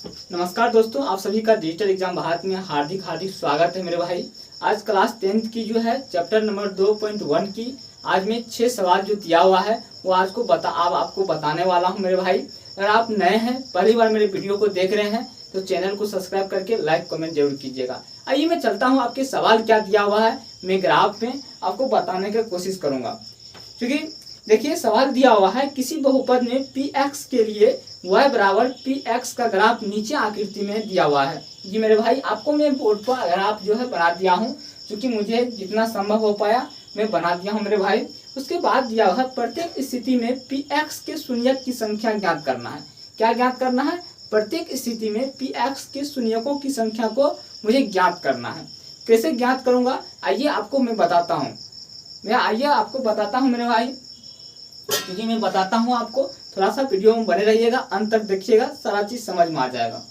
नमस्कार दोस्तों, आप सभी का डिजिटल एग्जाम भारत में हार्दिक हार्दिक स्वागत है मेरे भाई। आज क्लास 10th की जो है चैप्टर नंबर 2.1 की आज में 6 सवाल जो दिया हुआ है वो आज को आपको बताने वाला हूं मेरे भाई। अगर आप नए हैं, पहली बार मेरे वीडियो को देख रहे हैं तो चैनल को सब्सक्राइब करके लाइक कमेंट जरूर कीजिएगा। आइए मैं चलता हूँ, आपके सवाल क्या दिया हुआ है मैं ग्राफ में आपको बताने की कोशिश करूंगा। क्योंकि देखिए सवाल दिया हुआ है, किसी बहुपद में px के लिए y बराबर px का ग्राफ नीचे आकृति में दिया हुआ है। जी मेरे भाई, आपको मैं बोर्ड पर ग्राफ जो है बना दिया हूँ, क्योंकि मुझे जितना संभव हो पाया मैं बना दिया हूँ मेरे भाई। उसके बाद दिया हुआ है, प्रत्येक स्थिति में px के शून्यक की संख्या ज्ञात करना है। क्या ज्ञात करना है? प्रत्येक स्थिति में px के शून्यकों की संख्या को मुझे ज्ञात करना है। कैसे ज्ञात करूंगा आइए आपको मैं बताता हूँ। मेरे भाई, क्योंकि मैं बताता हूँ आपको, थोड़ा सा वीडियो में बने रहिएगा, अंत तक देखिएगा, सारा चीज समझ में आ जाएगा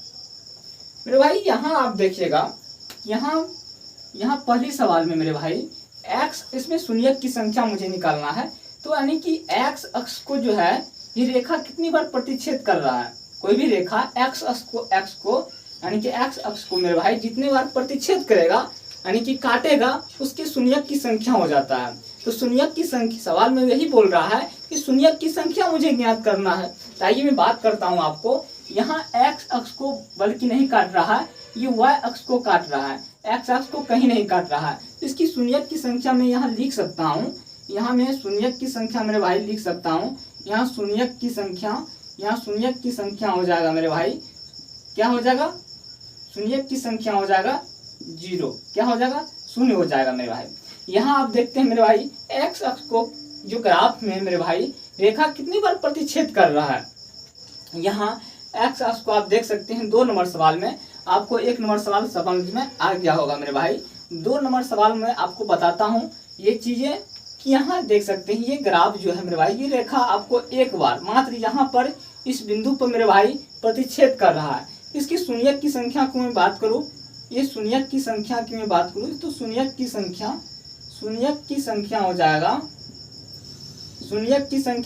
मेरे भाई। यहाँ आप देखिएगा, यहाँ पहली सवाल में मेरे भाई x, इसमें शून्यक की संख्या मुझे निकालना है। तो यानी कि x अक्ष को जो है ये रेखा कितनी बार प्रतिच्छेद कर रहा है। कोई भी रेखा x अक्ष को मेरे भाई जितने बार प्रतिच्छेद करेगा यानी कि काटेगा, उसके शून्यक की संख्या हो जाता है। तो शून्यक की संख्या, सवाल में यही बोल रहा है कि शून्यक की संख्या मुझे ज्ञात करना है। तो आइए मैं बात करता हूँ आपको। यहाँ x अक्ष को बल्कि नहीं काट रहा है, ये y अक्ष को काट रहा है, x अक्ष को कहीं नहीं काट रहा है। इसकी शून्यक की संख्या मैं यहाँ लिख सकता हूँ। यहाँ मैं शून्यक की संख्या मेरे भाई लिख सकता हूँ। यहाँ शून्यक की संख्या हो जाएगा मेरे भाई, क्या हो जाएगा? शून्यक की संख्या हो जाएगा 0। क्या हो जाएगा? 0 हो जाएगा मेरे भाई। यहाँ आप देखते हैं मेरे भाई, x अक्ष को जो ग्राफ में मेरे भाई रेखा कितनी बार प्रतिच्छेद कर रहा है। यहाँ x अक्ष को आप देख सकते हैं 2 नंबर सवाल में। आपको 1 नंबर सवाल समझ में आ गया होगा मेरे भाई। 2 नंबर सवाल में आपको बताता हूँ ये चीजें कि यहाँ देख सकते हैं ये ग्राफ जो है मेरे भाई, ये रेखा आपको एक बार मात्र यहाँ पर इस बिंदु पर मेरे भाई प्रतिच्छेद कर रहा है। इसकी शून्यक की संख्या को मैं बात करूँ, ये शून्यक की संख्या की मैं बात करूँ तो शून्यक की संख्या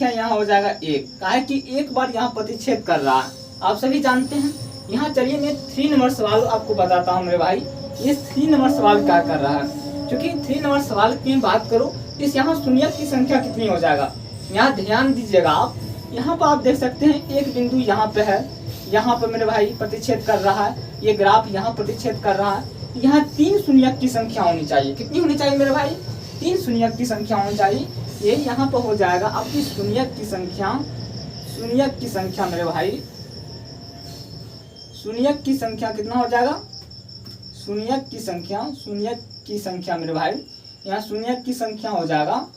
यहाँ हो जाएगा 1। काहे कि एक बार यहाँ प्रतिच्छेद कर रहा है, आप सभी जानते हैं। यहाँ चलिए मैं 3 नंबर सवाल आपको बताता हूँ मेरे भाई। ये 3 नंबर सवाल क्या कर रहा है, क्योंकि 3 नंबर सवाल की बात करूँ इस यहाँ शून्यक की संख्या कितनी हो जाएगा। यहाँ ध्यान दीजिएगा आप, यहाँ पर आप देख सकते हैं एक बिंदु यहाँ पे है, यहाँ पर मेरे भाई प्रतिच्छेद कर रहा है, ये ग्राफ यहाँ प्रतिच्छेद कर रहा है। यहाँ 3 शून्यक की संख्या होनी चाहिए। कितनी होनी चाहिए मेरे भाई? 3 शून्यक की संख्या होनी चाहिए। ये यहाँ पर हो जाएगा आपकी शून्यक की संख्या मेरे भाई, शून्यक की संख्या कितना हो जाएगा? शून्यक की संख्या मेरे भाई, यहाँ शून्यक की संख्या हो जाएगा,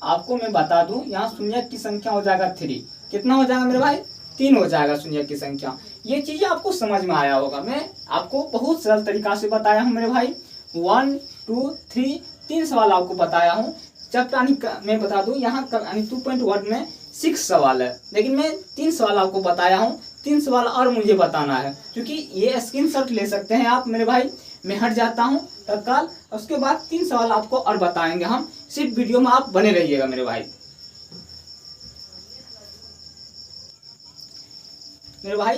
आपको मैं बता दूं, यहाँ शून्यक की संख्या हो जाएगा 3। कितना हो जाएगा मेरे भाई? 3 हो जाएगा शून्यक की संख्या। ये चीजें आपको समझ में आया होगा। मैं आपको बहुत सरल तरीका से बताया हूँ मेरे भाई। 1 2 3 3 सवाल आपको बताया हूँ। चैप्टर मैं बता दूं, यहाँ 2.1 में 6 सवाल है, लेकिन मैं 3 सवाल आपको बताया हूँ। 3 सवाल और मुझे बताना है, क्योंकि ये स्क्रीनशॉट ले सकते हैं आप मेरे भाई। मैं हट जाता हूँ तत्काल, उसके बाद 3 सवाल आपको और बताएंगे हम। सिर्फ वीडियो में आप बने रहिएगा मेरे भाई।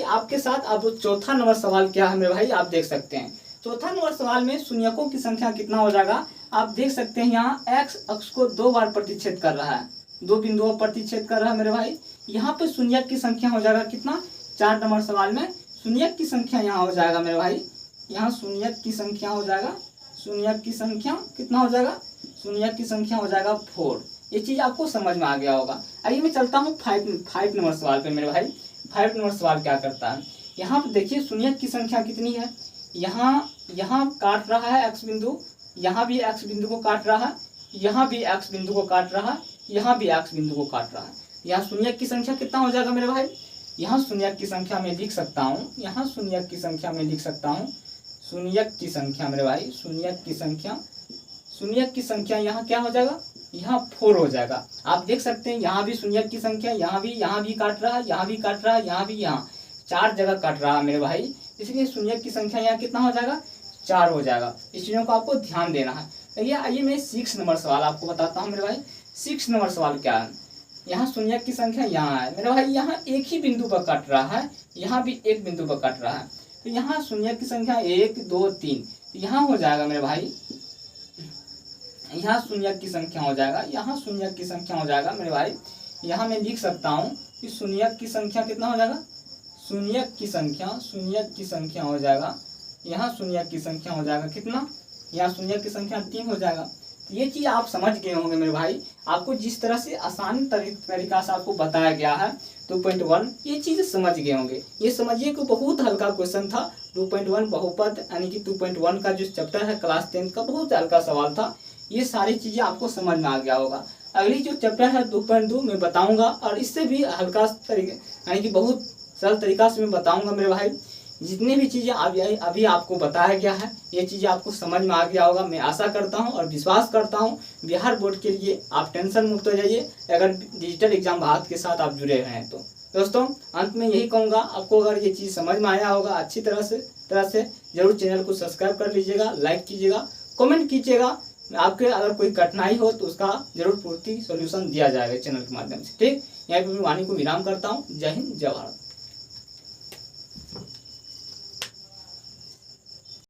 आपके साथ अब 4था नंबर सवाल क्या है मेरे भाई, आप देख सकते हैं। 4था नंबर सवाल में शून्यकों की संख्या कितना हो जाएगा, आप देख सकते हैं। यहाँ x अक्ष को 2 बार प्रतिच्छेद कर रहा है, 2 बिंदुओं पर प्रतिच्छेद कर रहा है मेरे भाई। यहाँ पे शून्यक की संख्या हो जाएगा कितना? 4 नंबर सवाल में शून्यक की संख्या यहाँ हो जाएगा मेरे भाई, यहाँ शून्यक की संख्या हो जाएगा, शून्यक की संख्या कितना हो जाएगा? शून्यक की संख्या हो जाएगा 4। ये चीज आपको समझ में आ गया होगा। आइए मैं चलता हूँ 5 नंबर सवाल पे मेरे भाई। 5 नंबर सवाल क्या करता है, यहाँ पे देखिए शून्यक की संख्या कितनी है। यहाँ काट रहा है x बिंदु, यहाँ भी x बिंदु को काट रहा है, यहाँ भी x बिंदु को काट रहा है, यहाँ भी x बिंदु को काट रहा है। यहाँ शून्यक की संख्या कितना हो जाएगा मेरे भाई? यहाँ शून्यक की संख्या में लिख सकता हूँ, शून्यक की संख्या मेरे भाई, शून्यक की संख्या यहाँ क्या हो जाएगा? यहाँ 4 हो जाएगा। आप देख सकते हैं यहाँ भी शून्यक की संख्या, यहाँ भी काट रहा है, यहाँ भी काट रहा है, यहाँ 4 जगह काट रहा है मेरे भाई। इसलिए शून्यक की संख्या यहाँ कितना हो जाएगा? 4 हो जाएगा। इस चीजों को आपको ध्यान देना है। आइए मैं 6 नंबर सवाल आपको बताता हूँ मेरे भाई। 6 नंबर सवाल क्या है, यहाँ शून्यक की संख्या यहाँ है मेरे भाई, यहाँ एक ही बिंदु पर कट रहा है, यहाँ भी एक बिंदु पर कट रहा है, तो यहाँ शून्यक की संख्या 1 2 3, तो यहाँ हो जाएगा मेरे भाई, यहाँ शून्यक की संख्या हो जाएगा, यहाँ शून्यक की संख्या हो जाएगा मेरे भाई। यहाँ मैं लिख सकता हूँ कि शून्यक की संख्या कितना हो जाएगा, शून्यक की संख्या हो जाएगा, यहाँ शून्यक की संख्या हो जाएगा कितना, यहाँ शून्यक की संख्या 3 हो जाएगा। तो ये चीज़ आप समझ गए होंगे मेरे भाई, आपको जिस तरह से आसान तरीका से आपको बताया गया है 2.1, ये चीज़ समझ गए होंगे। ये समझिए कि बहुत हल्का क्वेश्चन था 2.1 बहुपद यानी कि 2.1 का जो चैप्टर है क्लास 10 का, बहुत हल्का सवाल था। ये सारी चीज़ें आपको समझ में आ गया होगा। अगली जो चैप्टर है 2.2 मैं बताऊंगा, और इससे भी हल्का तरीके यानी कि बहुत सरल तरीका से मैं बताऊंगा मेरे भाई। जितनी भी चीज़ें अभी आपको बताया गया है, ये चीज़ें आपको समझ में आ गया होगा, मैं आशा करता हूं और विश्वास करता हूं। बिहार बोर्ड के लिए आप टेंशन मुक्त हो जाइए अगर डिजिटल एग्जाम भारत के साथ आप जुड़े हुए हैं तो। दोस्तों अंत में यही कहूँगा, आपको अगर ये चीज़ समझ में आया होगा अच्छी तरह से जरूर चैनल को सब्सक्राइब कर लीजिएगा, लाइक कीजिएगा, कमेंट कीजिएगा। आपके अगर कोई कठिनाई हो तो उसका जरूर पूर्ति सॉल्यूशन दिया जाएगा चैनल के माध्यम से। ठीक, यहाँ पे मैं वाणी को विराम करता हूँ। जय हिंद, जय भारत।